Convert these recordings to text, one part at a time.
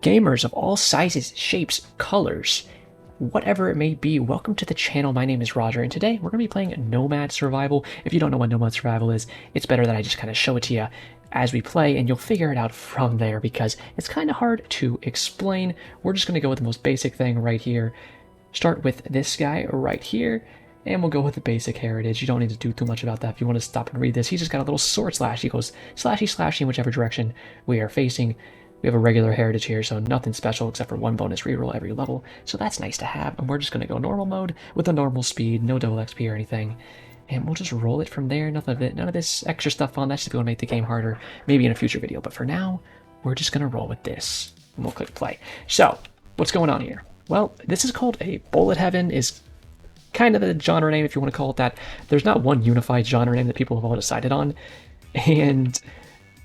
Gamers of all sizes, shapes, colors, whatever it may be, welcome to the channel. My name is Roger, and today we're going to be playing Nomad Survival. If you don't know what Nomad Survival is, it's better that I just kind of show it to you as we play, and you'll figure it out from there because it's kind of hard to explain. We're just going to go with the most basic thing right here. Start with this guy right here, and we'll go with the basic heritage. You don't need to do too much about that. If you want to stop and read this, he's just got a little sword slash. He goes slashy slashy in whichever direction we are facing. We have a regular heritage here, so nothing special except for one bonus reroll every level, so that's nice to have. And we're just going to go normal mode with a normal speed, no double XP or anything, and we'll just roll it from there. None of this extra stuff on. That's just going to make the game harder, maybe in a future video, but for now, we're just going to roll with this, and we'll click play. So, what's going on here? Well, this is called a bullet heaven, is kind of the genre name if you want to call it that. There's not one unified genre name that people have all decided on, and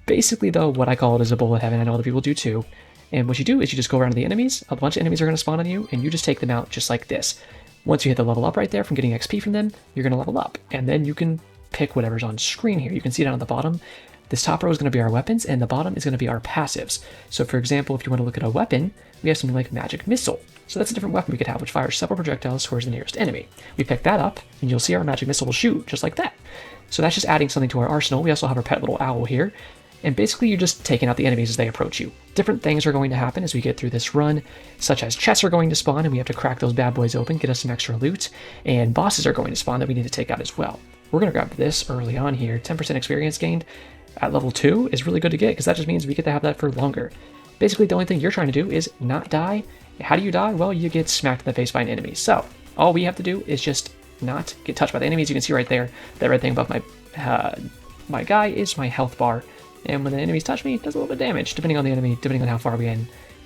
basically, though, what I call it is a bullet heaven. I know other people do too. And what you do is you just go around to the enemies. A bunch of enemies are going to spawn on you, and you just take them out just like this. Once you hit the level up right there from getting XP from them, you're going to level up. And then you can pick whatever's on screen here. You can see down at the bottom, this top row is going to be our weapons, and the bottom is going to be our passives. So for example, if you want to look at a weapon, we have something like magic missile. So that's a different weapon we could have, which fires several projectiles towards the nearest enemy. We pick that up, and you'll see our magic missile will shoot just like that. So that's just adding something to our arsenal. We also have our pet little owl here. And basically, you're just taking out the enemies as they approach you. Different things are going to happen as we get through this run, such as chests are going to spawn, and we have to crack those bad boys open, get us some extra loot, and bosses are going to spawn that we need to take out as well. We're going to grab this early on here. 10% experience gained at level 2 is really good to get, because that just means we get to have that for longer. Basically, the only thing you're trying to do is not die. How do you die? Well, you get smacked in the face by an enemy. So, all we have to do is just not get touched by the enemies. You can see right there, that red thing above my guy is my health bar. And when the enemies touch me, it does a little bit of damage, depending on the enemy, depending on how far we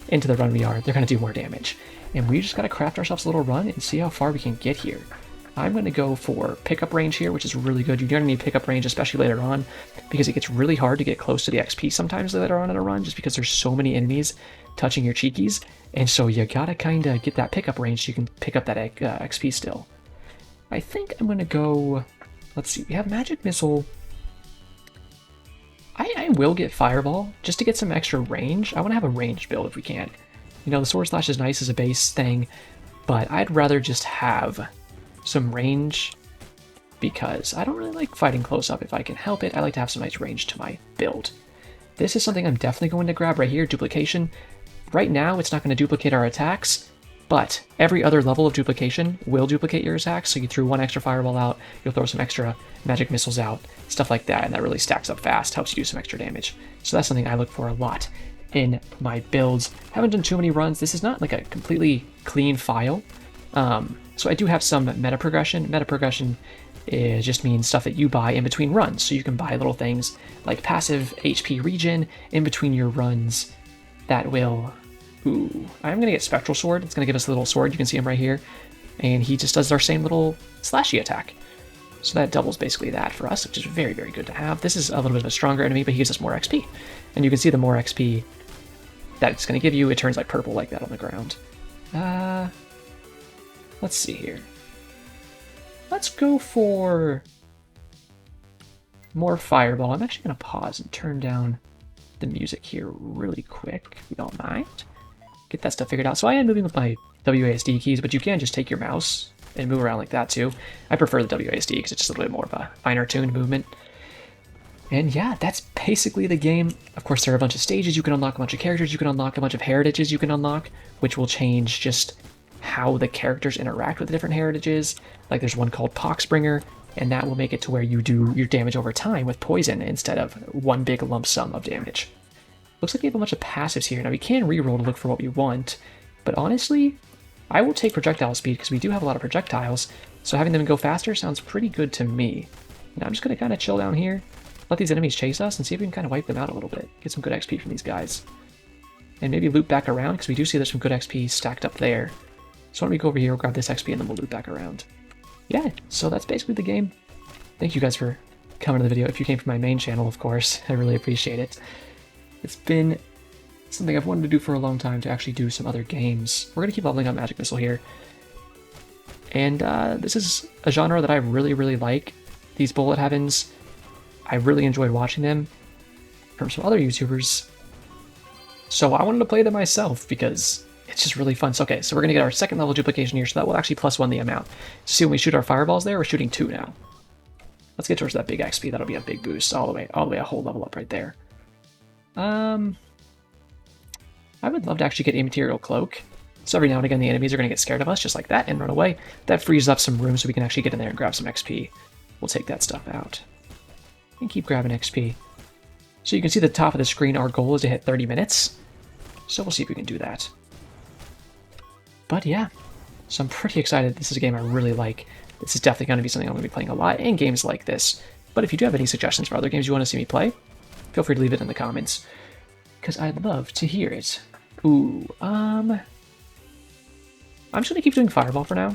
into the run we are. They're going to do more damage. And we just got to craft ourselves a little run and see how far we can get here. I'm going to go for pickup range here, which is really good. You're going to need pickup range, especially later on, because it gets really hard to get close to the XP sometimes later on in a run, just because there's so many enemies touching your cheekies. And so you got to kind of get that pickup range so you can pick up that XP still. I think I'm going to go... Let's see. We have magic missile... I will get Fireball, just to get some extra range. I want to have a ranged build if we can. You know, the Sword Slash is nice as a base thing, but I'd rather just have some range because I don't really like fighting close up if I can help it. I like to have some nice range to my build. This is something I'm definitely going to grab right here, duplication. Right now, it's not going to duplicate our attacks, but every other level of duplication will duplicate your attacks. So you threw one extra Fireball out, you'll throw some extra magic missiles out, stuff like that, and that really stacks up fast, helps you do some extra damage. So that's something I look for a lot in my builds. Haven't done too many runs. This is not like a completely clean file. So I do have some meta progression. Meta progression just means stuff that you buy in between runs. So you can buy little things like passive HP regen in between your runs that will... Ooh, I'm going to get Spectral Sword. It's going to give us a little sword. You can see him right here. And he just does our same little slashy attack. So that doubles basically that for us, which is very, very good to have. This is a little bit of a stronger enemy, but he gives us more XP. And you can see the more XP that it's going to give you, it turns like purple like that on the ground. Let's see here. Let's go for more Fireball. I'm actually going to pause and turn down the music here really quick, if you don't mind. Get that stuff figured out. So I am moving with my WASD keys, but you can just take your mouse and move around like that too. I prefer the WASD because it's just a little bit more of a finer tuned movement. And yeah, that's basically the game. Of course, there are a bunch of stages. You can unlock a bunch of characters. You can unlock a bunch of heritages you can unlock, which will change just how the characters interact with the different heritages. Like there's one called Poxbringer, and that will make it to where you do your damage over time with poison instead of one big lump sum of damage. Looks like we have a bunch of passives here. Now we can reroll to look for what we want, but honestly, I will take projectile speed because we do have a lot of projectiles, so having them go faster sounds pretty good to me. Now I'm just going to kind of chill down here, let these enemies chase us, and see if we can kind of wipe them out a little bit. Get some good XP from these guys. And maybe loop back around, because we do see there's some good XP stacked up there. So why don't we go over here, we'll grab this XP, and then we'll loop back around. Yeah, so that's basically the game. Thank you guys for coming to the video. If you came from my main channel, of course, I really appreciate it. It's been something I've wanted to do for a long time, to actually do some other games. We're going to keep leveling up Magic Missile here. And this is a genre that I really, really like. These bullet heavens, I really enjoyed watching them from some other YouTubers. So I wanted to play them myself because it's just really fun. So, okay, so we're going to get our second level duplication here, so that will actually +1 the amount. So see, when we shoot our fireballs there, we're shooting 2 now. Let's get towards that big XP. That'll be a big boost all the way a whole level up right there. I would love to actually get Immaterial Cloak. So every now and again, the enemies are going to get scared of us just like that and run away. That frees up some room so we can actually get in there and grab some XP. We'll take that stuff out. And keep grabbing XP. So you can see the top of the screen, our goal is to hit 30 minutes. So we'll see if we can do that. But yeah, so I'm pretty excited. This is a game I really like. This is definitely going to be something I'm going to be playing a lot in games like this. But if you do have any suggestions for other games you want to see me play, feel free to leave it in the comments, because I'd love to hear it. Ooh, I'm just going to keep doing Fireball for now.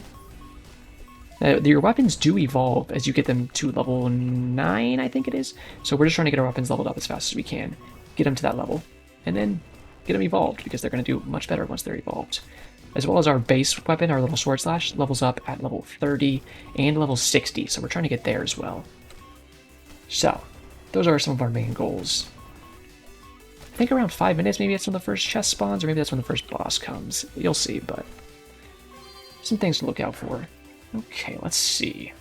Your weapons do evolve as you get them to level 9, I think it is. So we're just trying to get our weapons leveled up as fast as we can. Get them to that level, and then get them evolved, because they're going to do much better once they're evolved. As well as our base weapon, our little sword slash, levels up at level 30 and level 60, so we're trying to get there as well. So, those are some of our main goals. I think around 5 minutes, maybe that's when the first chest spawns, or maybe that's when the first boss comes. You'll see, but some things to look out for. Okay, let's see.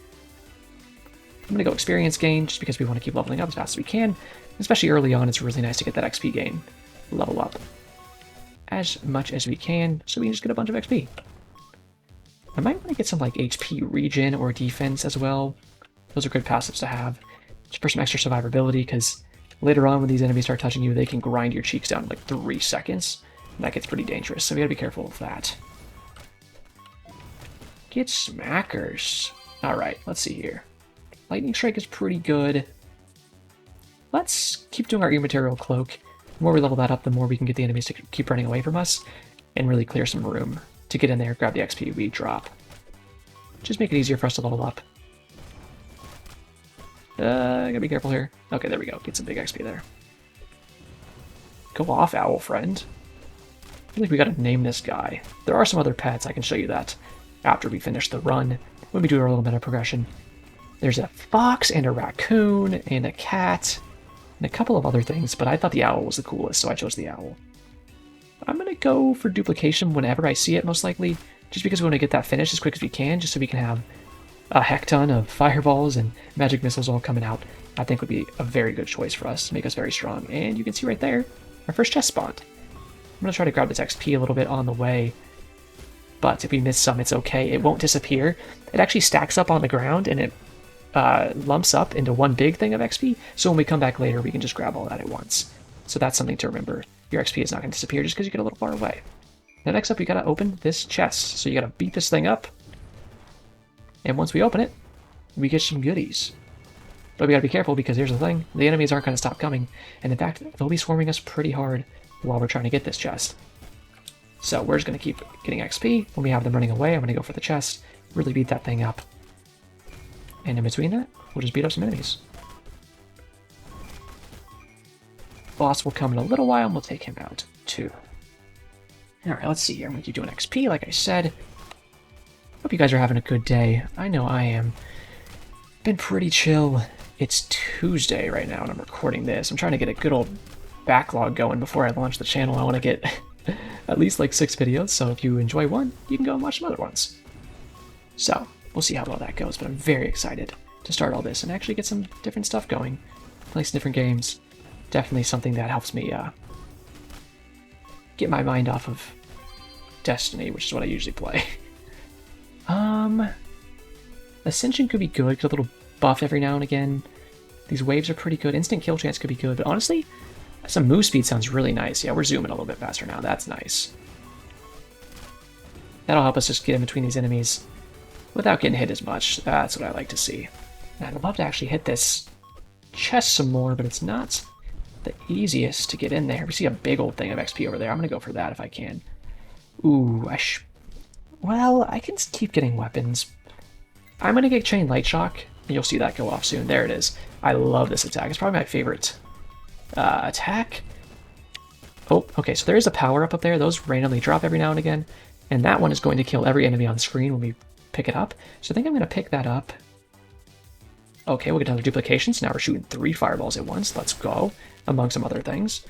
I'm going to go experience gain, just because we want to keep leveling up as fast as we can. Especially early on, it's really nice to get that XP gain. Level up as much as we can, so we can just get a bunch of XP. I might want to get some like HP regen or defense as well. Those are good passives to have, just for some extra survivability, because later on when these enemies start touching you, they can grind your cheeks down in like 3 seconds. And that gets pretty dangerous, so we gotta be careful of that. Get smackers. Alright, let's see here. Lightning Strike is pretty good. Let's keep doing our Immaterial Cloak. The more we level that up, the more we can get the enemies to keep running away from us and really clear some room to get in there, grab the XP we drop. Just make it easier for us to level up. Gotta be careful here. Okay, there we go. Get some big XP there. Go off, owl friend. I feel like we gotta name this guy. There are some other pets. I can show you that after we finish the run, when we do our little meta progression. There's a fox and a raccoon and a cat and a couple of other things, but I thought the owl was the coolest, so I chose the owl. I'm going to go for duplication whenever I see it, most likely, just because we want to get that finished as quick as we can, just so we can have a heck ton of fireballs and magic missiles all coming out. I think would be a very good choice for us, to make us very strong. And you can see right there, our first chest spawned. I'm going to try to grab this XP a little bit on the way, but if we miss some, it's okay. It won't disappear. It actually stacks up on the ground, and it lumps up into one big thing of XP, so when we come back later, we can just grab all that at once. So that's something to remember. Your XP is not going to disappear just because you get a little far away. Now next up, we got to open this chest. So you got to beat this thing up, and once we open it, we get some goodies. But we got to be careful, because here's the thing. The enemies aren't going to stop coming, and in fact, they'll be swarming us pretty hard while we're trying to get this chest. So we're just going to keep getting XP. When we have them running away, I'm going to go for the chest, really beat that thing up. And in between that, we'll just beat up some enemies. Boss will come in a little while, and we'll take him out, too. Alright, let's see here. I'm going to keep doing XP, like I said. Hope you guys are having a good day. I know I am. Been pretty chill. It's Tuesday right now, and I'm recording this. I'm trying to get a good old backlog going before I launch the channel. I want to get at least like 6 videos, so if you enjoy one, you can go and watch some other ones. So, we'll see how well that goes, but I'm very excited to start all this and actually get some different stuff going. Play some different games. Definitely something that helps me get my mind off of Destiny, which is what I usually play. Ascension could be good, get a little buff every now and again. These waves are pretty good. Instant kill chance could be good, but honestly, some move speed sounds really nice. Yeah, we're zooming a little bit faster now. That's nice. That'll help us just get in between these enemies without getting hit as much. That's what I like to see. And I'd love to actually hit this chest some more, but it's not the easiest to get in there. We see a big old thing of XP over there. I'm going to go for that if I can. Ooh, well, I can keep getting weapons. I'm going to get Chain Light Shock, and you'll see that go off soon. There it is. I love this attack. It's probably my favorite attack. Oh, okay, so there is a power-up up there. Those randomly drop every now and again, and that one is going to kill every enemy on the screen when we pick it up. So I think I'm going to pick that up. Okay, we'll get another duplication, so now we're shooting 3 fireballs at once. Let's go, among some other things.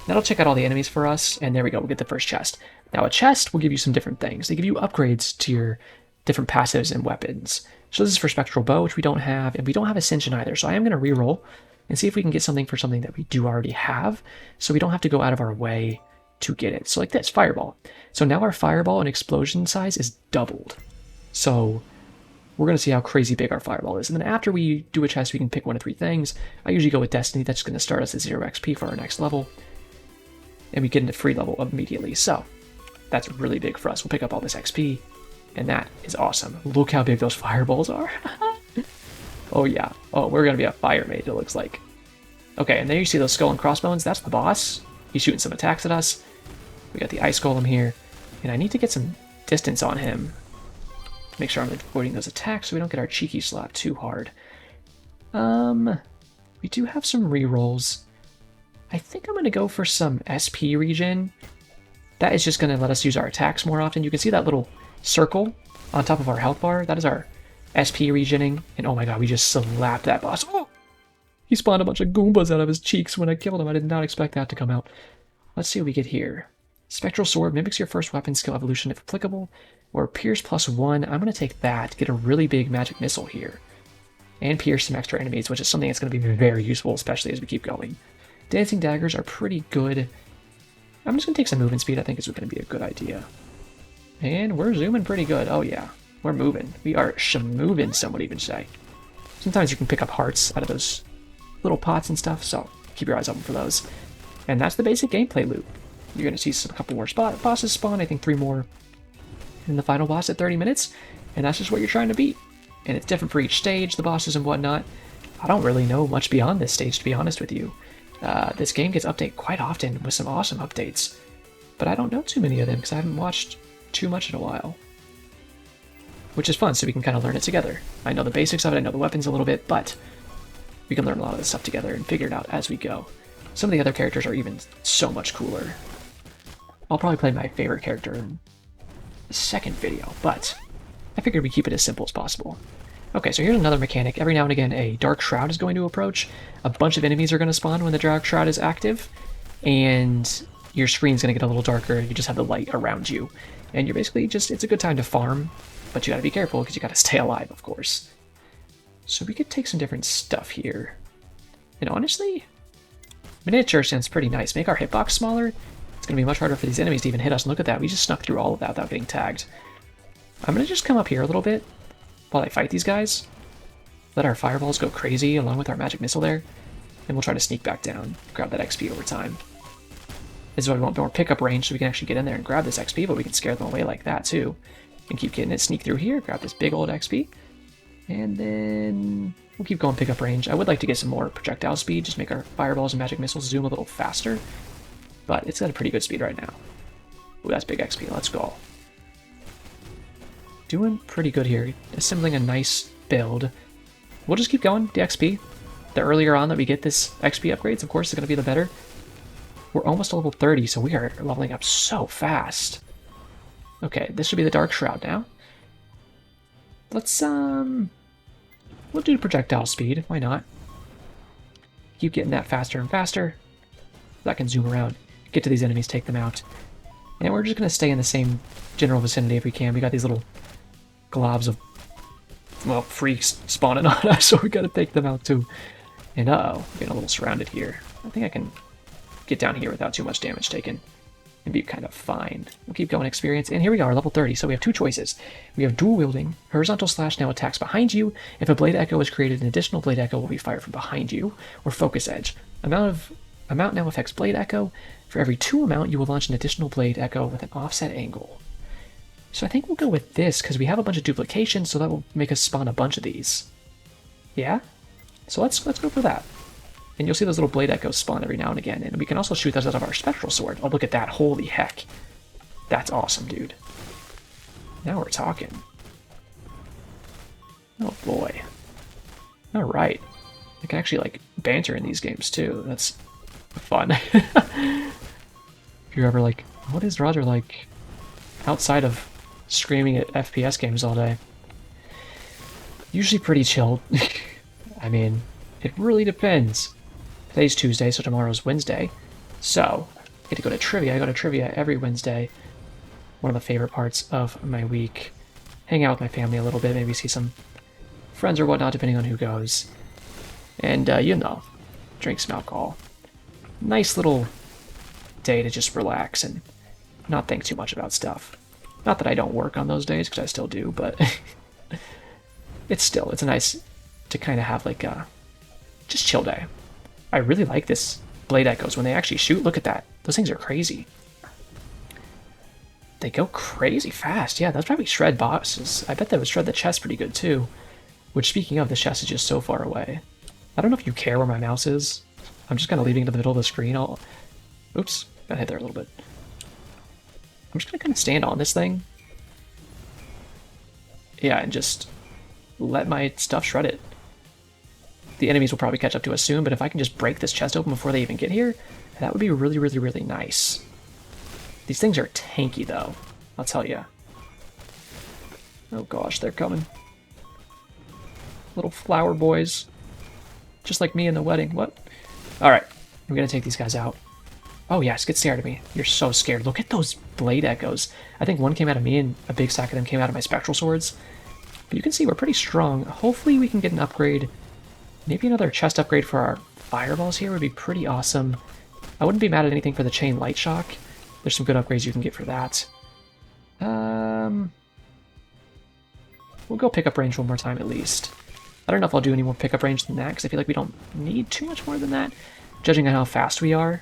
That'll check out all the enemies for us, and there we go, we'll get the first chest. Now a chest will give you some different things. They give you upgrades to your different passives and weapons. So this is for Spectral Bow, which we don't have, and we don't have Ascension either, so I am going to reroll and see if we can get something for something that we do already have, so we don't have to go out of our way to get it. So like this, Fireball. So now our Fireball and explosion size is doubled. So we're going to see how crazy big our Fireball is. And then after we do a chest, we can pick one of three things. I usually go with Destiny. That's going to start us at 0 XP for our next level. And we get into free level immediately. So that's really big for us. We'll pick up all this XP. And that is awesome. Look how big those fireballs are. Oh yeah. Oh, we're going to be a fire mage, it looks like. Okay, and there you see those skull and crossbones. That's the boss. He's shooting some attacks at us. We got the ice golem here. And I need to get some distance on him. Make sure I'm avoiding those attacks so we don't get our cheeky slap too hard. We do have some rerolls. I think I'm going to go for some SP regen. That is just going to let us use our attacks more often. You can see that little circle on top of our health bar. That is our SP regening. And oh my god, we just slapped that boss. Oh! He spawned a bunch of Goombas out of his cheeks when I killed him. I did not expect that to come out. Let's see what we get here. Spectral Sword mimics your first weapon skill evolution if applicable, or Pierce +1. I'm going to take that to get a really big magic missile here. And pierce some extra enemies, which is something that's going to be very useful, especially as we keep going. Dancing Daggers are pretty good. I'm just going to take some movement speed. I think is going to be a good idea. And we're zooming pretty good. Oh yeah, we're moving. We are shamoving, some would even say. Sometimes you can pick up hearts out of those little pots and stuff, so keep your eyes open for those. And that's the basic gameplay loop. You're going to see a couple more bosses spawn, I think 3 more in the final boss at 30 minutes, and that's just what you're trying to beat. And it's different for each stage, the bosses and whatnot. I don't really know much beyond this stage, to be honest with you. This game gets updated quite often with some awesome updates, but I don't know too many of them because I haven't watched too much in a while. Which is fun, so we can kind of learn it together. I know the basics of it, I know the weapons a little bit, but we can learn a lot of this stuff together and figure it out as we go. Some of the other characters are even so much cooler. I'll probably play my favorite character in the second video, but I figured we keep it as simple as possible. Okay, so here's another mechanic. Every now and again, a Dark Shroud is going to approach. A bunch of enemies are going to spawn when the Dark Shroud is active, and your screen's going to get a little darker. You just have the light around you, and you're basically just, it's a good time to farm, but you got to be careful because you got to stay alive, of course. So we could take some different stuff here. And honestly, miniature sounds pretty nice. Make our hitbox smaller. It's going to be much harder for these enemies to even hit us. And look at that. We just snuck through all of that without getting tagged. I'm going to just come up here a little bit while I fight these guys. Let our fireballs go crazy along with our magic missile there. And we'll try to sneak back down. Grab that XP over time. This is why we want more pickup range so we can actually get in there and grab this XP. But we can scare them away like that too. And keep getting it. Sneak through here. Grab this big old XP. And then we'll keep going pickup range. I would like to get some more projectile speed. Just make our fireballs and magic missiles zoom a little faster. But it's at a pretty good speed right now. Ooh, that's big XP. Let's go. Doing pretty good here. Assembling a nice build. We'll just keep going. The XP. The earlier on that we get this XP upgrades, of course, is going to be the better. We're almost to level 30, so we are leveling up so fast. Okay, this should be the Dark Shroud now. Let's, we'll do projectile speed. Why not? Keep getting that faster and faster. That can zoom around. Get to these enemies, take them out. And we're just going to stay in the same general vicinity if we can. We got these little globs of, well, freaks spawning on us, so we got to take them out too. And uh-oh, getting a little surrounded here. I think I can get down here without too much damage taken and be kind of fine. We'll keep going experience. And here we are, level 30. So we have 2 choices. We have dual wielding. Horizontal slash now attacks behind you. If a blade echo is created, an additional blade echo will be fired from behind you. Or focus edge. Amount now affects blade echo. For every 2 amount, you will launch an additional blade echo with an offset angle. So I think we'll go with this because we have a bunch of duplications, so that will make us spawn a bunch of these. Yeah? So let's go for that. And you'll see those little blade echoes spawn every now and again, and we can also shoot those out of our spectral sword. Oh, look at that. Holy heck. That's awesome, dude. Now we're talking. Oh boy. Alright. I can actually, like, banter in these games, too. That's fun. If you're ever like, what is Roger like outside of screaming at FPS games all day? Usually pretty chilled. I mean, it really depends. Today's Tuesday, so tomorrow's Wednesday. So, I get to go to trivia. I go to trivia every Wednesday. One of the favorite parts of my week. Hang out with my family a little bit, maybe see some friends or whatnot, depending on who goes. And, you know, drink some alcohol. Nice little day to just relax and not think too much about stuff. Not that I don't work on those days, because I still do, but it's nice to kind of have like a just chill day. I really like this blade echoes when they actually shoot. Look at that. Those things are crazy. They go crazy fast. Yeah, that's probably shred bosses. I bet that would shred the chest pretty good too. Which, speaking of, the chest is just so far away. I don't know if you care where my mouse is. I'm just kind of leaving it in the middle of the screen. Oops, got hit there a little bit. I'm just going to kind of stand on this thing. Yeah, and just let my stuff shred it. The enemies will probably catch up to us soon, but if I can just break this chest open before they even get here, that would be really, really, really nice. These things are tanky, though. I'll tell you. Oh gosh, they're coming. Little flower boys. Just like me in the wedding. What? Alright, I'm gonna take these guys out. Oh yes, get scared of me. You're so scared. Look at those blade echoes. I think one came out of me and a big stack of them came out of my spectral swords. But you can see we're pretty strong. Hopefully we can get an upgrade. Maybe another chest upgrade for our fireballs here would be pretty awesome. I wouldn't be mad at anything for the chain light shock. There's some good upgrades you can get for that. We'll go pickup range one more time at least. I don't know if I'll do any more pickup range than that, because I feel like we don't need too much more than that, judging on how fast we are,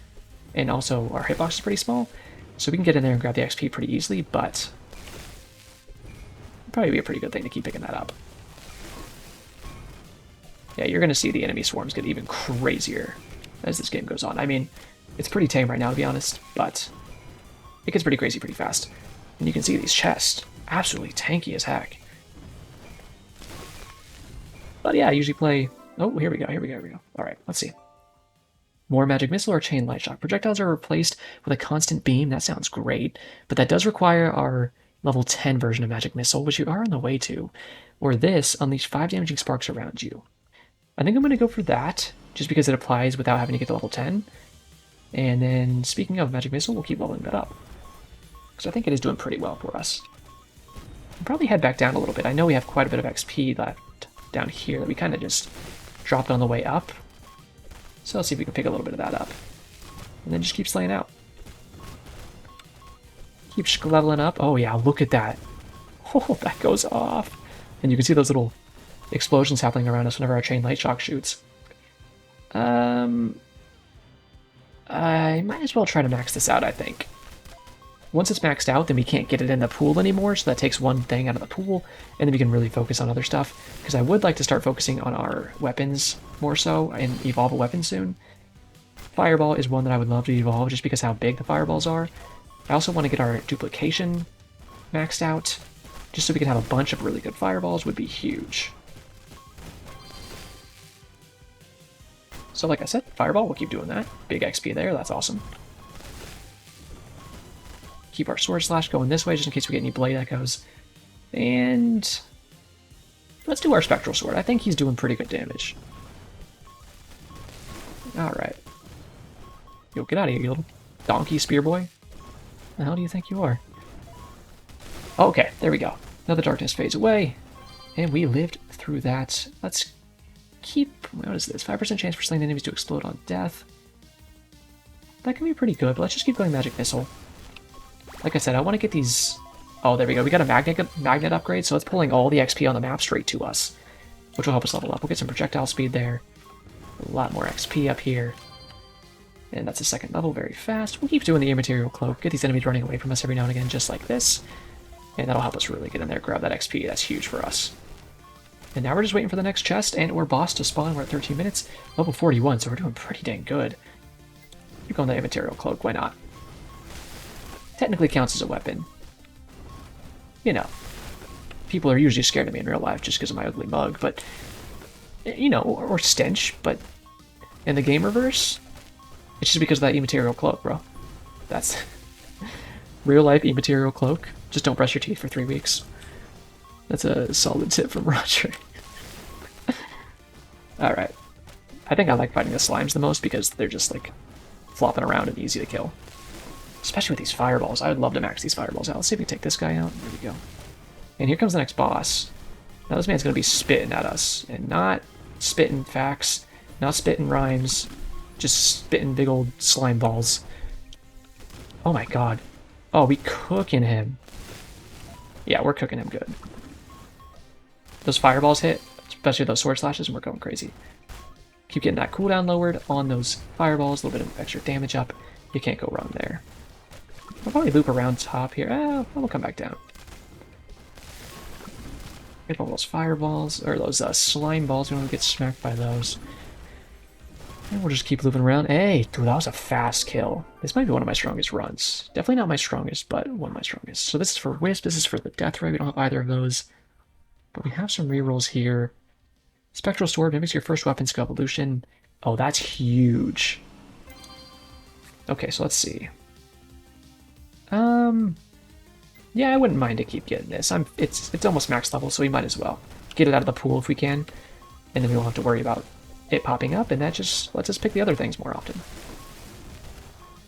and also our hitbox is pretty small, so we can get in there and grab the XP pretty easily, but it'd probably be a pretty good thing to keep picking that up. Yeah, you're going to see the enemy swarms get even crazier as this game goes on. I mean, it's pretty tame right now, to be honest, but it gets pretty crazy pretty fast. And you can see these chests, absolutely tanky as heck. But yeah, I usually play... Oh, here we go. Alright, let's see. More magic missile or chain light shock. Projectiles are replaced with a constant beam. That sounds great. But that does require our level 10 version of magic missile, which you are on the way to. Or this, unleash 5 damaging sparks around you. I think I'm going to go for that, just because it applies without having to get to level 10. And then, speaking of magic missile, we'll keep leveling that up. Because I think it is doing pretty well for us. We'll probably head back down a little bit. I know we have quite a bit of XP left down here that we kind of just dropped on the way up. So let's see if we can pick a little bit of that up. And then just keep slaying out. Keep leveling up. Oh yeah, look at that. Oh, that goes off. And you can see those little explosions happening around us whenever our chain light shock shoots. I might as well try to max this out, I think. Once it's maxed out, then we can't get it in the pool anymore, so that takes one thing out of the pool, and then we can really focus on other stuff. Because I would like to start focusing on our weapons more so, and evolve a weapon soon. Fireball is one that I would love to evolve, just because how big the fireballs are. I also want to get our duplication maxed out, just so we can have a bunch of really good fireballs would be huge. So like I said, fireball, we'll keep doing that. Big XP there, that's awesome. Keep our sword slash going this way, just in case we get any blade echoes. And let's do our spectral sword. I think he's doing pretty good damage. Alright. Yo, get out of here, you little donkey spear boy. The hell do you think you are? Okay, there we go. Now the darkness fades away. And we lived through that. Let's keep... What is this? 5% chance for slain enemies to explode on death. That can be pretty good, but let's just keep going magic missile. Like I said, I want to get these... Oh, there we go. We got a magnet upgrade, so it's pulling all the XP on the map straight to us, which will help us level up. We'll get some projectile speed there. A lot more XP up here. And that's a second level very fast. We'll keep doing the immaterial cloak. Get these enemies running away from us every now and again, just like this. And that'll help us really get in there, grab that XP. That's huge for us. And now we're just waiting for the next chest and or boss to spawn. We're at 13 minutes. Level 41, so we're doing pretty dang good. Keep going the immaterial cloak. Why not? Technically counts as a weapon. You know, people are usually scared of me in real life just because of my ugly mug, but, you know, or stench, but in the gamerverse, it's just because of that immaterial cloak, bro. That's real life immaterial cloak. Just don't brush your teeth for 3 weeks. That's a solid tip from Roger. Alright. I think I like fighting the slimes the most because they're just like flopping around and easy to kill. Especially with these fireballs. I would love to max these fireballs out. Let's see if we can take this guy out. There we go. And here comes the next boss. Now this man's going to be spitting at us. And not spitting facts, not spitting rhymes, just spitting big old slime balls. Oh my god. Oh, we cooking him. Yeah, we're cooking him good. Those fireballs hit, especially those sword slashes, and we're going crazy. Keep getting that cooldown lowered on those fireballs, a little bit of extra damage up. You can't go wrong there. I'll probably loop around top here. We'll come back down. Get all those fireballs, or those slime balls. We don't want to get smacked by those. And we'll just keep looping around. Hey, dude, that was a fast kill. This might be one of my strongest runs. Definitely not my strongest, but one of my strongest. So this is for Wisp, this is for the Death Ray. We don't have either of those. But we have some rerolls here. Spectral Sword mimics your first weapon skill evolution. Oh, that's huge. Okay, so let's see. Yeah, I wouldn't mind to keep getting this. It's almost max level, so we might as well get it out of the pool if we can, and then we won't have to worry about it popping up, and that just lets us pick the other things more often.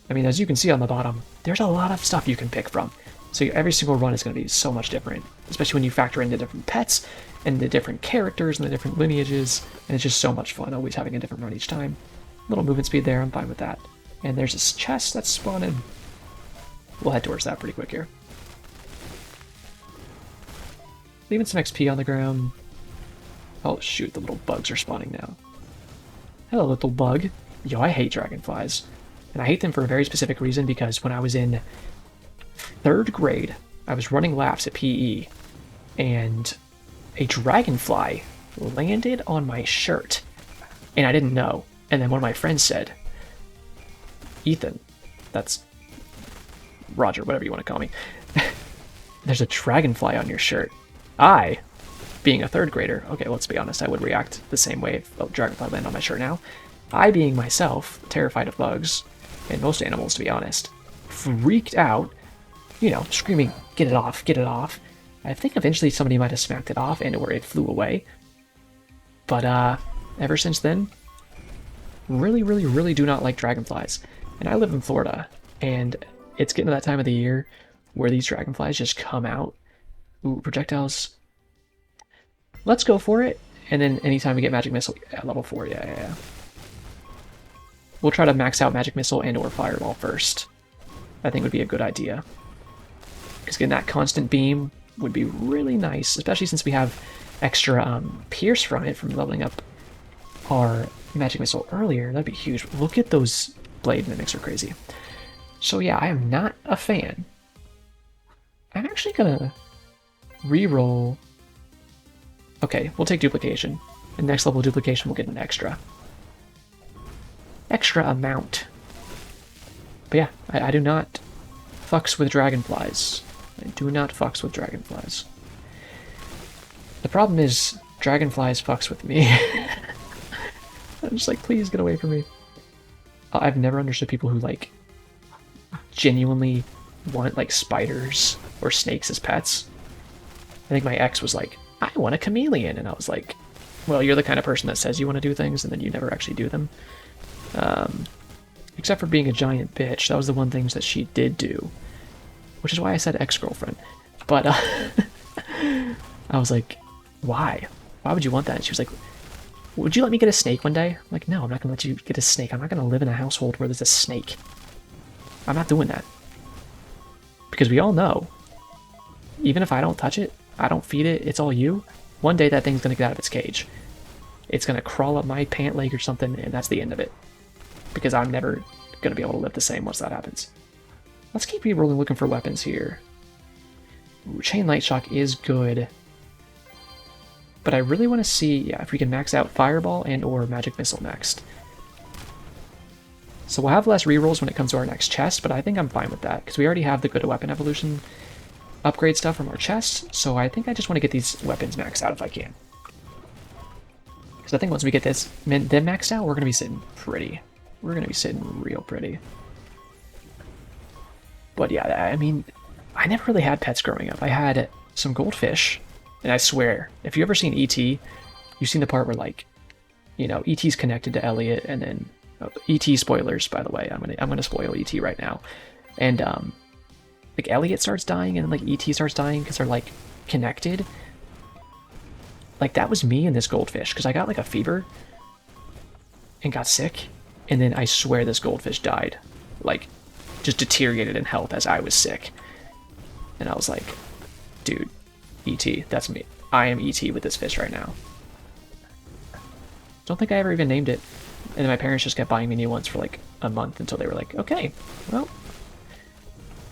I mean, as you can see on the bottom, there's a lot of stuff you can pick from. So every single run is going to be so much different, especially when you factor in the different pets and the different characters and the different lineages, and it's just so much fun always having a different run each time. Little movement speed there, I'm fine with that. And there's this chest that's spawning. We'll head towards that pretty quick here. Leaving some XP on the ground. Oh shoot, the little bugs are spawning now. Hello, little bug. Yo, I hate dragonflies. And I hate them for a very specific reason, because when I was in 3rd grade, I was running laps at PE, and a dragonfly landed on my shirt, and I didn't know. And then one of my friends said, Ethan, that's Roger, whatever you want to call me, there's a dragonfly on your shirt. I, being a 3rd grader, okay, let's be honest, I would react the same way if a dragonfly landed on my shirt now. I, being myself, terrified of bugs, and most animals, to be honest, freaked out, you know, screaming, get it off, get it off. I think eventually somebody might have smacked it off, and or it flew away. But, ever since then, really do not like dragonflies. And I live in Florida, and it's getting to that time of the year where these dragonflies just come out. Ooh, projectiles. Let's go for it. And then anytime we get Magic Missile, yeah, level 4, yeah. We'll try to max out Magic Missile and or Fireball first. I think would be a good idea. Because getting that constant beam would be really nice, especially since we have extra Pierce from it, from leveling up our Magic Missile earlier. That'd be huge. Look at those blade mimics, are crazy. So yeah, I am not a fan. I'm actually gonna reroll. Okay, we'll take duplication. And next level duplication, we'll get an extra amount. But yeah, I do not fucks with dragonflies. I do not fucks with dragonflies. The problem is, dragonflies fucks with me. I'm just like, please get away from me. I've never understood people who, like, genuinely want, like, spiders or snakes as pets. I think my ex was like, I want a chameleon. And I was like, well, you're the kind of person that says you want to do things and then you never actually do them. Except for being a giant bitch. That was the one thing that she did do. Which is why I said ex-girlfriend. But, I was like, why? Why would you want that? And she was like, would you let me get a snake one day? I'm like, no, I'm not going to let you get a snake. I'm not going to live in a household where there's a snake. I'm not doing that. Because we all know, even if I don't touch it, I don't feed it, it's all you, one day that thing's going to get out of its cage. It's going to crawl up my pant leg or something, and that's the end of it. Because I'm never going to be able to live the same once that happens. Let's keep rerolling, looking for weapons here. Ooh, Chain Light Shock is good. But I really want to see, yeah, if we can max out Fireball and or Magic Missile next. So we'll have less rerolls when it comes to our next chest, but I think I'm fine with that, because we already have the good weapon evolution upgrade stuff from our chest, so I think I just want to get these weapons maxed out if I can. Because I think once we get this then maxed out, we're going to be sitting pretty. We're going to be sitting real pretty. But yeah, I mean, I never really had pets growing up. I had some goldfish, and I swear, if you've ever seen E.T., you've seen the part where, like, you know, E.T.'s connected to Elliot, and then ET spoilers, by the way. I'm gonna spoil ET right now. And like Elliot starts dying and like ET starts dying because they're like connected. Like that was me and this goldfish because I got like a fever and got sick, and then I swear this goldfish died, like just deteriorated in health as I was sick. And I was like, dude, ET, that's me. I am ET with this fish right now. Don't think I ever even named it. And then my parents just kept buying me new ones for like a month until they were like, okay, well,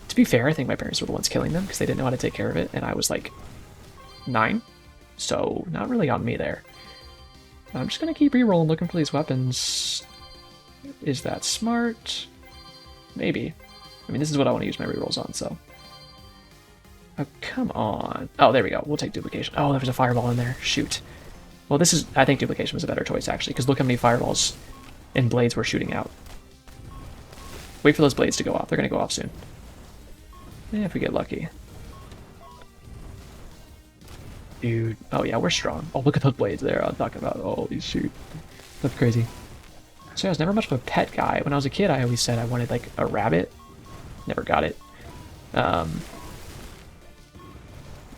to be fair, I think my parents were the ones killing them because they didn't know how to take care of it. And I was like 9, so not really on me there. I'm just going to keep rerolling looking for these weapons. Is that smart? Maybe. I mean, this is what I want to use my rerolls on, so. Oh, come on. Oh, there we go. We'll take duplication. Oh, there was a fireball in there. Shoot. Well, this is... I think duplication was a better choice, actually, because look how many fireballs and blades we're shooting out. Wait for those blades to go off. They're going to go off soon. Yeah, if we get lucky. Dude. Oh, yeah, we're strong. Oh, look at those blades there. I'm talking about... Holy shoot. That's crazy. So I was never much of a pet guy. When I was a kid, I always said I wanted, like, a rabbit. Never got it.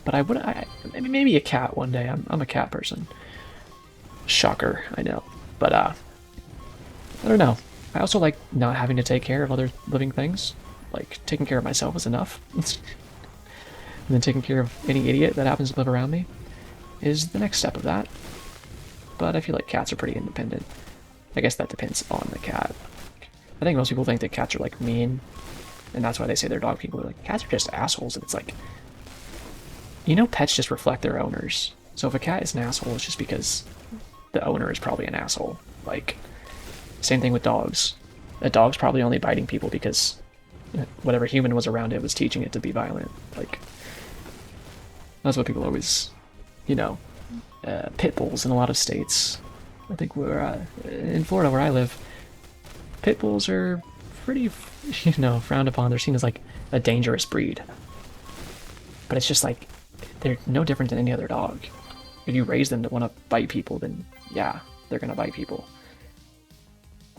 But I would... maybe a cat one day. I'm a cat person. Shocker, I know. But, I don't know. I also like not having to take care of other living things. Like, taking care of myself is enough. And then taking care of any idiot that happens to live around me is the next step of that. But I feel like cats are pretty independent. I guess that depends on the cat. I think most people think that cats are, like, mean. And that's why they say they're dog people. They're like, cats are just assholes. And it's like... You know, pets just reflect their owners. So if a cat is an asshole, it's just because the owner is probably an asshole. Like, same thing with dogs. A dog's probably only biting people because whatever human was around it was teaching it to be violent. Like, that's what people always, you know, pit bulls in a lot of states. I think we're in Florida where I live, pit bulls are pretty, you know, frowned upon. They're seen as like a dangerous breed. But it's just like, they're no different than any other dog. If you raise them to want to bite people, then yeah, they're gonna bite people.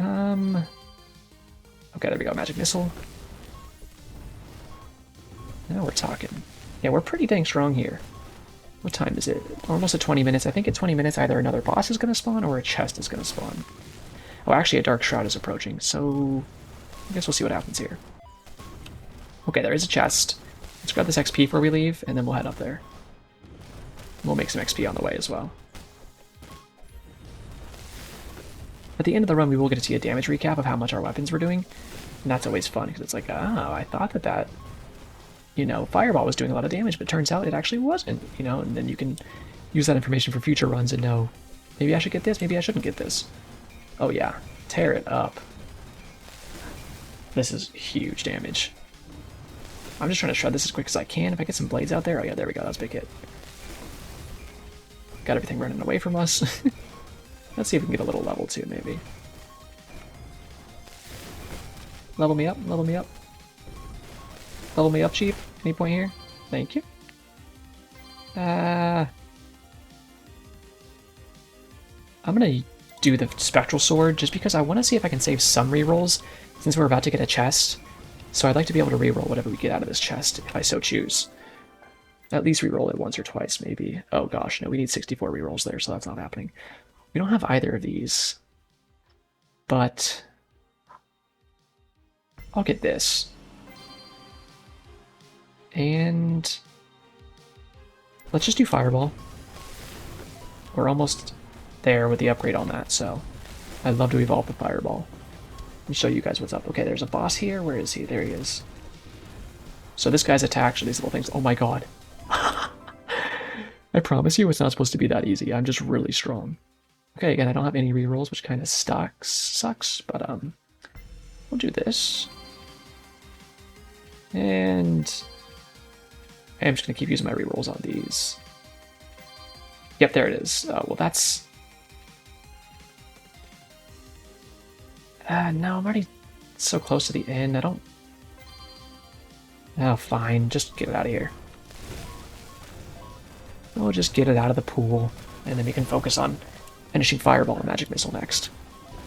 Okay, there we go, magic missile. Now we're talking. Yeah, we're pretty dang strong here. What time is it? Almost at 20 minutes. I think at 20 minutes either another boss is gonna spawn or a chest is gonna spawn. Oh, actually a dark shroud is approaching, so I guess we'll see what happens here. Okay, there is a chest. Let's grab this XP before we leave, and then we'll head up there. We'll make some XP on the way as well. At the end of the run, we will get to see a damage recap of how much our weapons were doing. And that's always fun, because it's like, oh, I thought that, you know, fireball was doing a lot of damage, but it turns out it actually wasn't, you know, and then you can use that information for future runs and know, maybe I should get this, maybe I shouldn't get this. Oh yeah, tear it up. This is huge damage. I'm just trying to shred this as quick as I can. If I get some blades out there, oh yeah, there we go, that's a big hit. Got everything running away from us. Let's see if we can get a little level too, maybe. Level me up, level me up. Level me up, Chief. Any point here? Thank you. I'm gonna do the Spectral Sword just because I want to see if I can save some rerolls since we're about to get a chest. So I'd like to be able to reroll whatever we get out of this chest if I so choose. At least reroll it once or twice, maybe. Oh gosh, no, we need 64 rerolls there, so that's not happening. We don't have either of these. But I'll get this. And let's just do Fireball. We're almost there with the upgrade on that, so I'd love to evolve the Fireball. And show you guys what's up. Okay, there's a boss here. Where is he? There he is. So this guy's attacks are these little things. Oh my god. I promise you it's not supposed to be that easy. I'm just really strong. Okay, again, I don't have any rerolls, which kind of sucks, but we'll do this. And I'm just going to keep using my rerolls on these. Yep, there it is. Well, that's... no, I'm already so close to the end. I don't... Oh, fine. Just get it out of here. We'll just get it out of the pool, and then we can focus on finishing Fireball and Magic Missile next.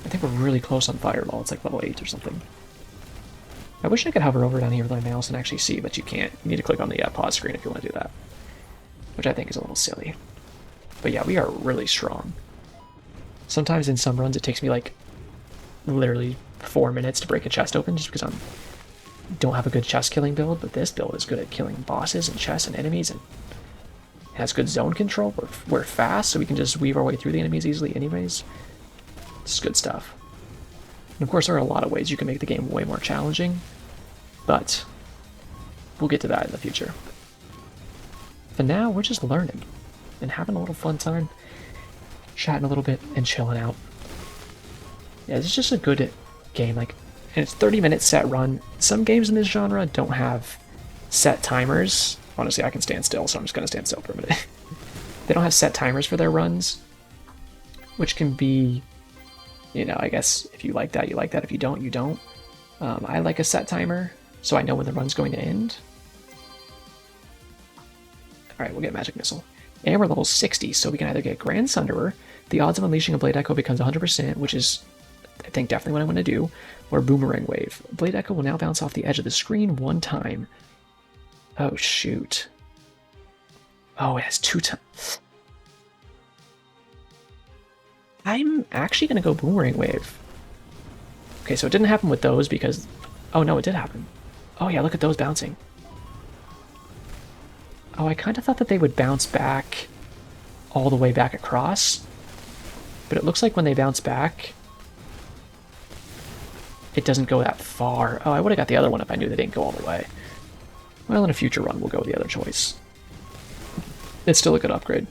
I think we're really close on Fireball. It's like level 8 or something. I wish I could hover over down here with my mouse and actually see, but you can't. You need to click on the pause screen if you want to do that, which I think is a little silly. But yeah, we are really strong. Sometimes in some runs it takes me like literally 4 minutes to break a chest open just because I don't have a good chest killing build, but this build is good at killing bosses and chests and enemies, and has good zone control. We're fast, so we can just weave our way through the enemies easily anyways. It's good stuff. And of course there are a lot of ways you can make the game way more challenging, but we'll get to that in the future. For now, we're just learning and having a little fun time, chatting a little bit and chilling out. Yeah, it's just a good game, like, and it's 30-minute set run. Some games in this genre don't have set timers. Honestly, I can stand still, so I'm just gonna stand still for a minute. They don't have set timers for their runs, which can be, you know, I guess if you like that, you like that. If you don't, you don't. I like a set timer, so I know when the run's going to end. Alright, we'll get Magic Missile. And we're level 60, so we can either get Grand Sunderer, the odds of unleashing a Blade Echo becomes 100%, which is, I think, definitely what I'm going to do, or Boomerang Wave. Blade Echo will now bounce off the edge of the screen 1 time. Oh, shoot. Oh, it has 2 times. I'm actually going to go Boomerang Wave. Okay, so it didn't happen with those because... Oh, no, it did happen. Oh, yeah, look at those bouncing. Oh, I kind of thought that they would bounce back all the way back across. But it looks like when they bounce back, it doesn't go that far. Oh, I would have got the other one if I knew they didn't go all the way. Well, in a future run, we'll go with the other choice. It's still a good upgrade.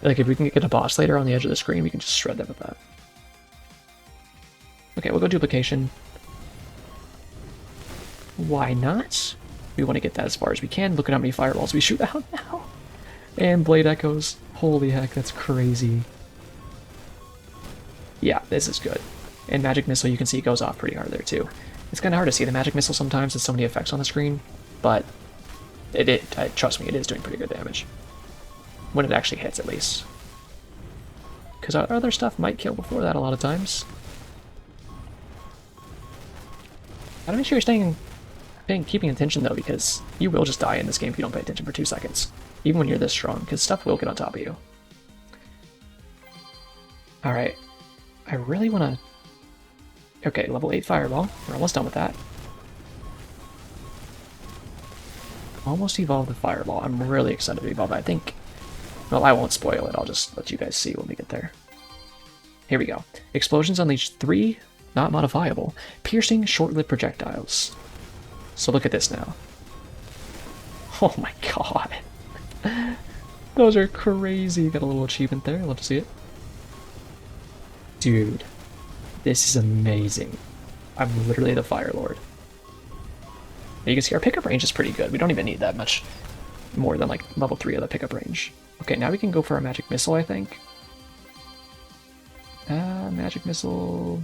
Like, if we can get a boss later on the edge of the screen, we can just shred them with that. Okay, we'll go Duplication. Why not? We want to get that as far as we can. Look at how many fireballs we shoot out now. And Blade Echoes. Holy heck, that's crazy. Yeah, this is good. And Magic Missile, you can see, goes off pretty hard there, too. It's kind of hard to see the Magic Missile sometimes. There's so many effects on the screen. But trust me, it is doing pretty good damage. When it actually hits, at least. Because our other stuff might kill before that a lot of times. Gotta make sure you're keeping attention, though, because you will just die in this game if you don't pay attention for 2 seconds. Even when you're this strong, because stuff will get on top of you. Alright. I really want to... Okay, level 8 Fireball. We're almost done with that. Almost evolved the Fireball. I'm really excited to evolve it. I think... Well, I won't spoil it. I'll just let you guys see when we get there. Here we go. Explosions unleash 3, not modifiable, piercing, short-lived projectiles. So look at this now. Oh my god. Those are crazy. Got a little achievement there. Love to see it. Dude, this is amazing. I'm literally the Firelord. You can see our pickup range is pretty good. We don't even need that much more than like level 3 of the pickup range. Okay, now we can go for our Magic Missile, I think. Magic Missile...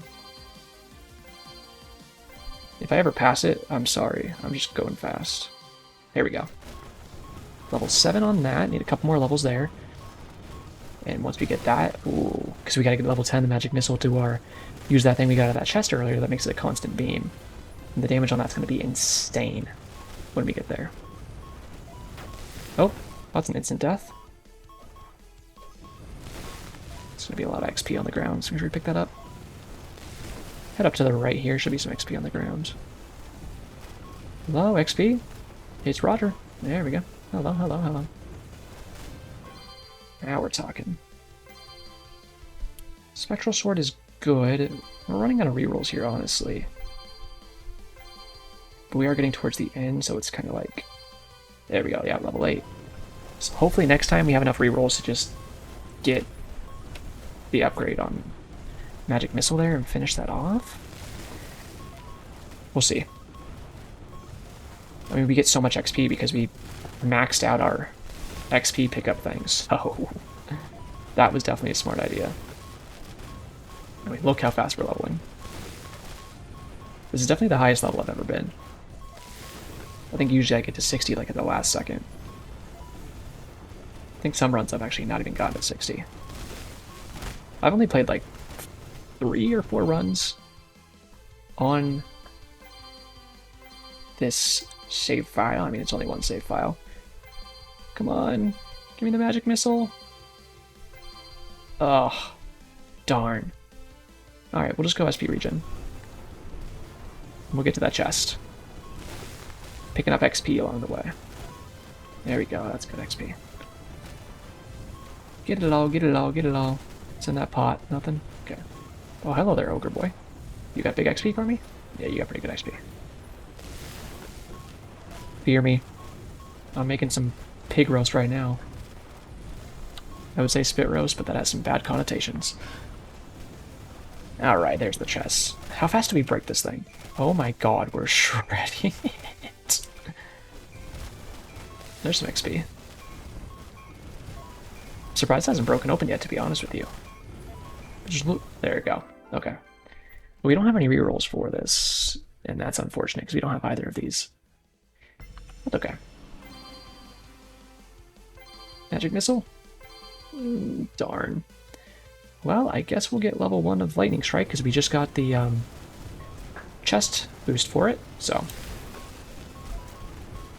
If I ever pass it, I'm sorry. I'm just going fast. There we go. Level 7 on that. Need a couple more levels there. And once we get that... Ooh, because we gotta get level 10, the Magic Missile to our... Use that thing we got out of that chest earlier that makes it a constant beam. And the damage on that's going to be insane when we get there. Oh, that's an instant death. It's going to be a lot of XP on the ground, so make sure we pick that up. Head up to the right here, should be some XP on the ground. Hello, XP? It's Roger. There we go. Hello, hello, hello. Now we're talking. Spectral Sword is good. We're running out of rerolls here, honestly. But we are getting towards the end, so it's kind of like... There we go, yeah, level 8. So hopefully next time we have enough rerolls to just get the upgrade on Magic Missile there and finish that off. We'll see. I mean, we get so much XP because we maxed out our XP pickup things. So that was definitely a smart idea. I mean, look how fast we're leveling. This is definitely the highest level I've ever been. I think usually I get to 60 like at the last second. I think some runs I've actually not even gotten to 60. I've only played like 3 or 4 runs on this save file. I mean, it's only one save file. Come on, give me the magic missile. Ugh, darn. Alright, we'll just go SP regen. We'll get to that chest. Picking up XP along the way. There we go, that's good XP. Get it all, get it all, get it all. It's in that pot, nothing? Okay. Oh, hello there, ogre boy. You got big XP for me? Yeah, you got pretty good XP. Fear me. I'm making some pig roast right now. I would say spit roast, but that has some bad connotations. Alright, there's the chest. How fast do we break this thing? Oh my god, we're shredding it. There's some XP. Surprised it hasn't broken open yet, to be honest with you. Just look. There you go. Okay. Well, we don't have any rerolls for this, and that's unfortunate because we don't have either of these. But okay. Magic missile? Darn. Well, I guess we'll get level 1 of Lightning Strike because we just got the chest boost for it, so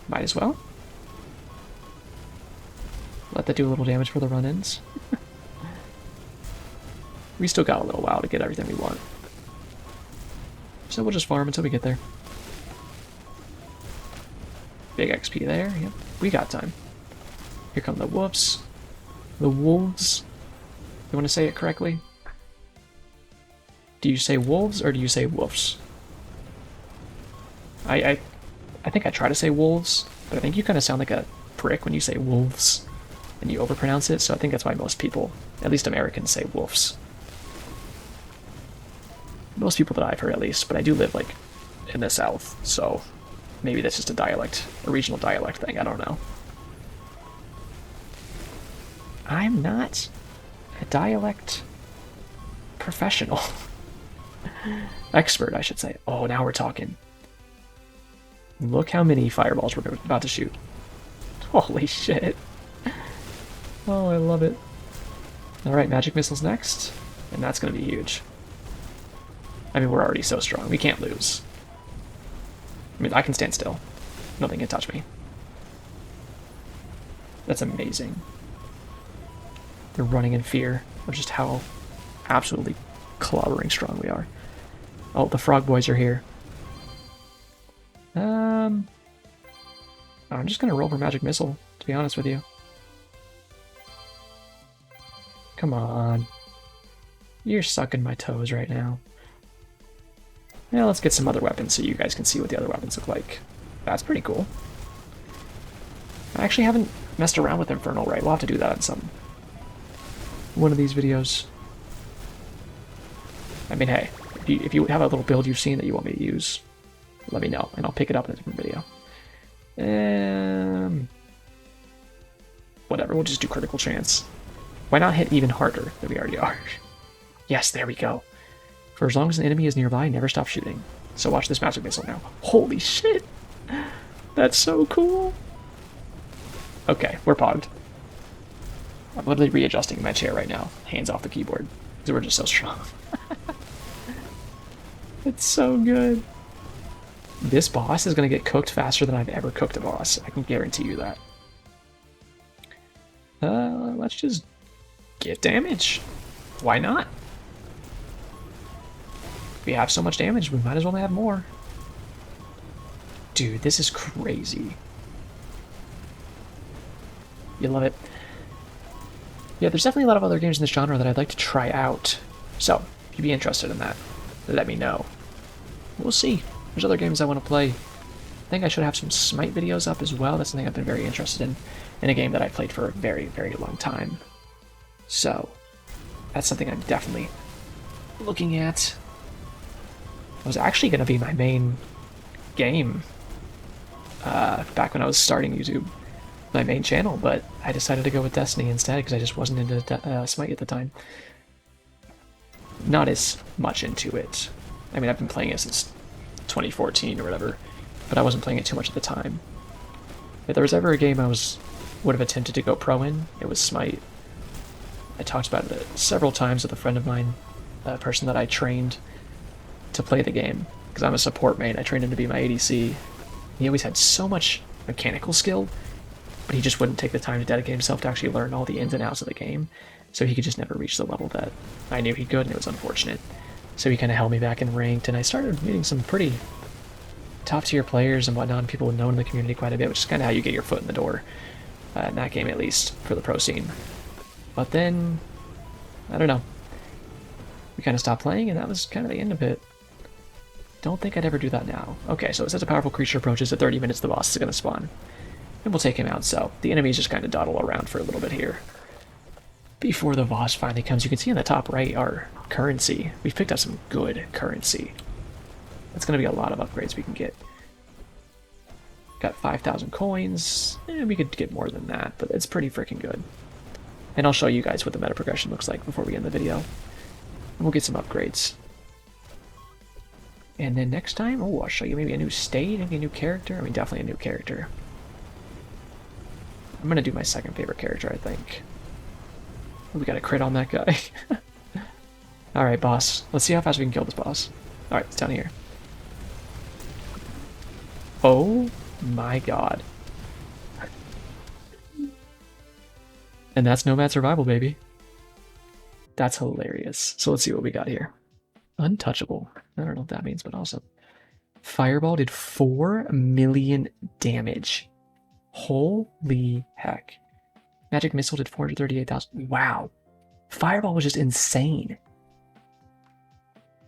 might as well. Let that do a little damage for the run-ins. We still got a little while to get everything we want. So we'll just farm until we get there. Big XP there, yep. We got time. Here come the wolves. The wolves. You want to say it correctly? Do you say wolves or do you say wolves? I think I try to say wolves, but I think you kind of sound like a prick when you say wolves. And you overpronounce it, so I think that's why most people, at least Americans, say wolves. Most people that I've heard, at least, but I do live, like, in the South, so maybe that's just a dialect, a regional dialect thing, I don't know. I'm not a dialect professional. Expert, I should say. Oh, now we're talking. Look how many fireballs we're about to shoot. Holy shit. Oh, I love it. Alright, magic missiles next, and that's going to be huge. I mean, we're already so strong. We can't lose. I mean, I can stand still. Nothing can touch me. That's amazing. They're running in fear of just how absolutely clobbering strong we are. Oh, the frog boys are here. I'm just going to roll for magic missile, to be honest with you. Come on. You're sucking my toes right now. Yeah, let's get some other weapons so you guys can see what the other weapons look like. That's pretty cool. I actually haven't messed around with Infernal Ray. We'll have to do that in some one of these videos. I mean, hey, if you have a little build you've seen that you want me to use, let me know, and I'll pick it up in a different video. Whatever, we'll just do critical chance. Why not hit even harder than we already are? Yes, there we go. For as long as an enemy is nearby, never stop shooting. So watch this magic missile now. Holy shit! That's so cool! Okay, we're pogged. I'm literally readjusting my chair right now. Hands off the keyboard. Because we're just so strong. It's so good. This boss is going to get cooked faster than I've ever cooked a boss. I can guarantee you that. Let's just get damage. Why not? We have so much damage, we might as well have more. Dude, this is crazy. You love it. Yeah, there's definitely a lot of other games in this genre that I'd like to try out. So, if you'd be interested in that, let me know. We'll see. There's other games I want to play. I think I should have some Smite videos up as well. That's something I've been very interested in a game that I played for a very, very long time. So, that's something I'm definitely looking at. It was actually going to be my main game back when I was starting YouTube, my main channel, but I decided to go with Destiny instead because I just wasn't into Smite at the time. Not as much into it. I mean, I've been playing it since 2014 or whatever, but I wasn't playing it too much at the time. If there was ever a game I would have attempted to go pro in, it was Smite. I talked about it several times with a friend of mine person that I trained to play the game, because I'm a support main. I trained him to be my ADC. He always had so much mechanical skill, but he just wouldn't take the time to dedicate himself to actually learn all the ins and outs of the game, so he could just never reach the level that I knew he could, and it was unfortunate. So he kind of held me back in ranked, and I started meeting some pretty top-tier players and whatnot, and people known in the community quite a bit, which is kind of how you get your foot in the door, in that game at least, for the pro scene. But then, I don't know, we kind of stopped playing, and that was kind of the end of it. Don't think I'd ever do that now. Okay, so it says a powerful creature approaches at 30 minutes, the boss is going to spawn. And we'll take him out, so the enemies just kind of dawdle around for a little bit here. Before the boss finally comes, you can see on the top right our currency. We've picked up some good currency. That's going to be a lot of upgrades we can get. Got 5,000 coins. We could get more than that, but it's pretty freaking good. And I'll show you guys what the meta progression looks like before we end the video. And we'll get some upgrades. And then next time, oh, I'll show you maybe a new state, maybe a new character. I mean, definitely a new character. I'm going to do my second favorite character, I think. Oh, we got a crit on that guy. Alright, boss. Let's see how fast we can kill this boss. Alright, it's down here. Oh my god. And that's Nomad Survival, baby. That's hilarious. So let's see what we got here. Untouchable. I don't know what that means, but awesome. Fireball did 4 million damage. Holy heck. Magic Missile did 438,000. Wow. Fireball was just insane.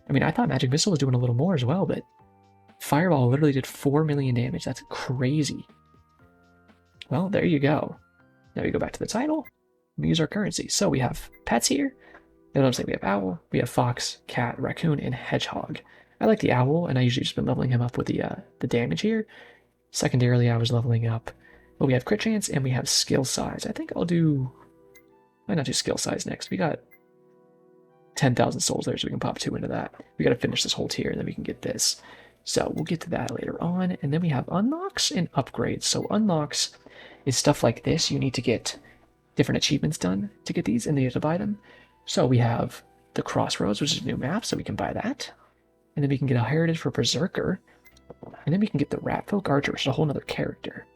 I mean, I thought Magic Missile was doing a little more as well, but Fireball literally did 4 million damage. That's crazy. Well, there you go. Now we go back to the title. We use our currency. So we have pets here. And I'm saying we have owl, we have fox, cat, raccoon, and hedgehog. I like the owl, and I usually just been leveling him up with the damage here. Secondarily, I was leveling up. But we have crit chance and we have skill size. I think I'll do. Why not do skill size next? We got 10,000 souls there, so we can pop 2 into that. We got to finish this whole tier, and then we can get this. So we'll get to that later on. And then we have unlocks and upgrades. So unlocks is stuff like this. You need to get different achievements done to get these, and then you have to buy them. So we have the Crossroads, which is a new map, so we can buy that. And then we can get a Heritage for Berserker. And then we can get the Ratfolk Archer, which is a whole other character.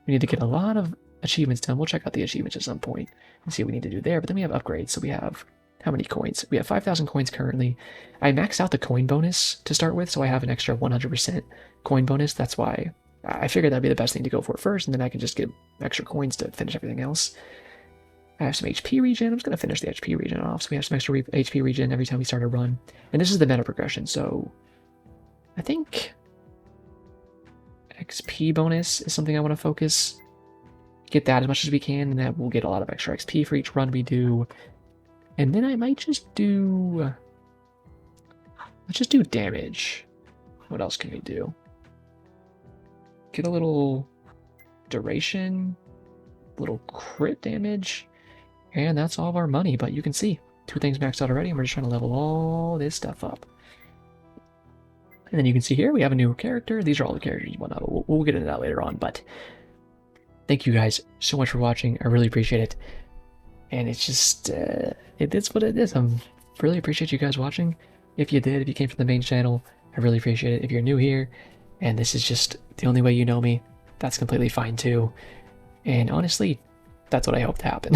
We need to get a lot of achievements done. We'll check out the achievements at some point and see what we need to do there. But then we have upgrades. So we have, how many coins? We have 5,000 coins currently. I maxed out the coin bonus to start with, so I have an extra 100% coin bonus. That's why I figured that'd be the best thing to go for first, and then I can just get extra coins to finish everything else. I have some HP regen. I'm just going to finish the HP regen off. So we have some extra HP regen every time we start a run. And this is the meta progression. So I think XP bonus is something I want to focus. Get that as much as we can, and that we'll get a lot of extra XP for each run we do. And then I might just do... Let's just do damage. What else can we do? Get a little duration, a little crit damage. And that's all of our money, but you can see 2 things maxed out already, and we're just trying to level all this stuff up. And then you can see here we have a new character. These are all the characters and whatnot, but we'll get into that later on. But thank you guys so much for watching. I really appreciate it. And it's just, it is what it is. I really appreciate you guys watching. If you did, if you came from the main channel, I really appreciate it. If you're new here, and this is just the only way you know me, that's completely fine too. And honestly, that's what I hope to happen.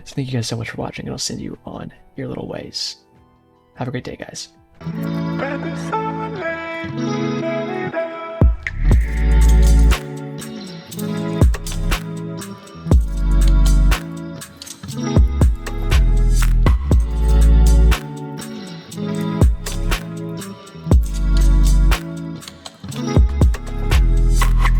So thank you guys so much for watching, and I'll send you on your little ways. Have a great day, guys.